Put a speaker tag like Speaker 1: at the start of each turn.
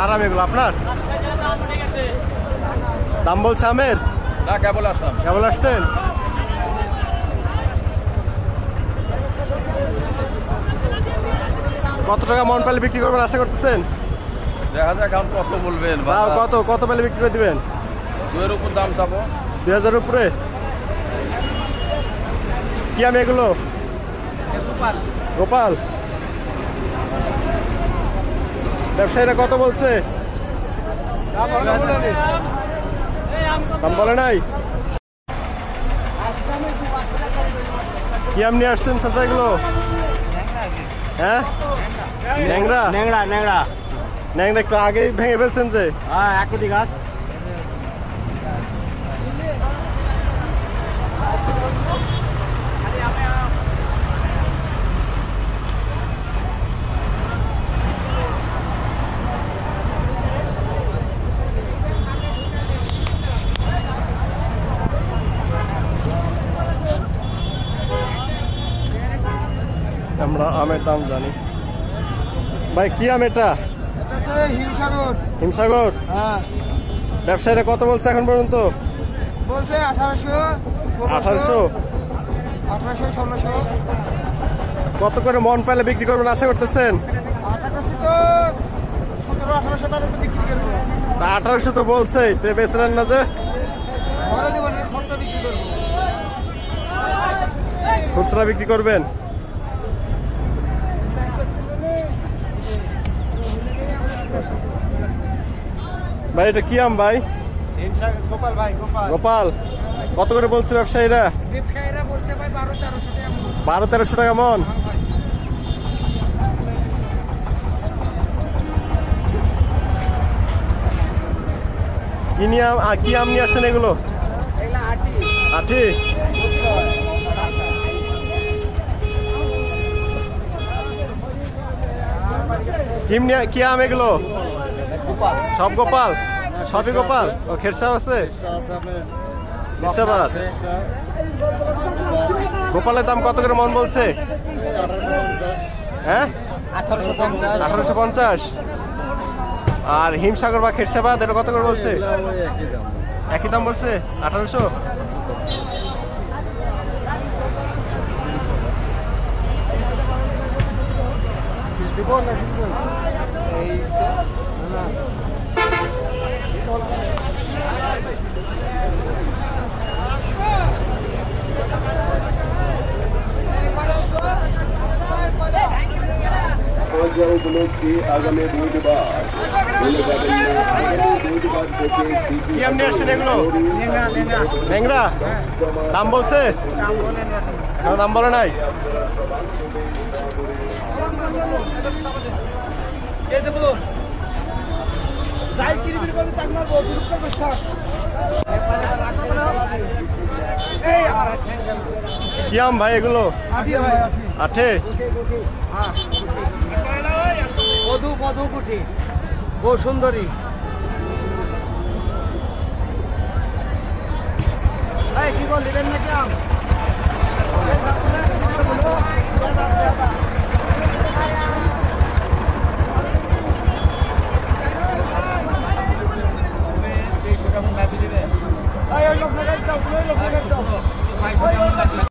Speaker 1: কার আম এগুলো আপনার? দাম বলছে আমের?
Speaker 2: না, কেবল আসলাম।
Speaker 1: কেবল আসছেন? কত টাকা মন পেলে বিক্রি করবেন আশা করতেছেন?
Speaker 2: দেখা যাক এখন কত বলবেন।
Speaker 1: কত কত পেলে বিক্রি করে দিবেন?
Speaker 2: 2-এর উপর দাম চাবো।
Speaker 1: 2000 উপরে? কি আম এগুলো?
Speaker 3: গোপাল।
Speaker 1: গোপাল। ব্যবসায়ীরা কত বলছে? দাম বলে নাই? কি আম নিয়ে আসছেন চাচা এগুলো? হ্যাঁ, ন্যাংরা।
Speaker 3: ন্যাংরা ন্যাংরা
Speaker 1: ন্যাংরা একটু আগেই ভেঙে ফেলছেন যে?
Speaker 3: হ্যাঁ, 1 কোটি গাছ।
Speaker 1: আমরা আমের দাম জানি। ভাই কি আম এটা?
Speaker 3: হিমসাগর।
Speaker 1: হিমসাগর।
Speaker 3: হ্যাঁ।
Speaker 1: ব্যবসায়ীরা কত বলছে এখন পর্যন্ত?
Speaker 3: বলছে 1800,
Speaker 1: 1800,
Speaker 3: 1600।
Speaker 1: কত করে মন পেলে বিক্রি করবেন আশা করতেছেন?
Speaker 3: আটা কাছে তো 1700-1800 টাকা তো বিক্রি করবো।
Speaker 1: 1800 তো বলছে, তে বেচলেন না যে?
Speaker 3: ঘরে দেবেন, খরচা বিক্রি করবো।
Speaker 1: খুচরা বিক্রি করবেন? ভাই এটা কি আম ভাই?
Speaker 3: গোপাল ভাই, গোপাল।
Speaker 1: গোপাল। কত করে বলছে ব্যবসায়ীরা?
Speaker 3: ব্যবসায়ীরা বলতে ভাই 1200-1300 টাকা মন।
Speaker 1: 1200-1300 টাকা মন? কি আম নিয়ে আসছেন এগুলো? আটি। কি আম এগুলো? সব গোপাল? সবই গোপাল? ও খেরসাব আছে? খেরসাবাদ। গোপালের দাম কত করে মন বলছে? হ্যাঁ, 1850। আর হিমসাগর বা খেরসাবাদ এটা কত করে বলছে? একই দাম বলছে, 1800।
Speaker 4: উপলক্ষে আগামী বুধবার
Speaker 1: কি আম নিয়ে আসছেন এগুলো? ন্যাংরা। দাম বলছে? দাম বলে নাই? কি আম ভাই এগুলো? আঠে।
Speaker 3: মধু কুঠি, বহু সুন্দরী। কি করে নেবেন নাকি আম?
Speaker 2: লোক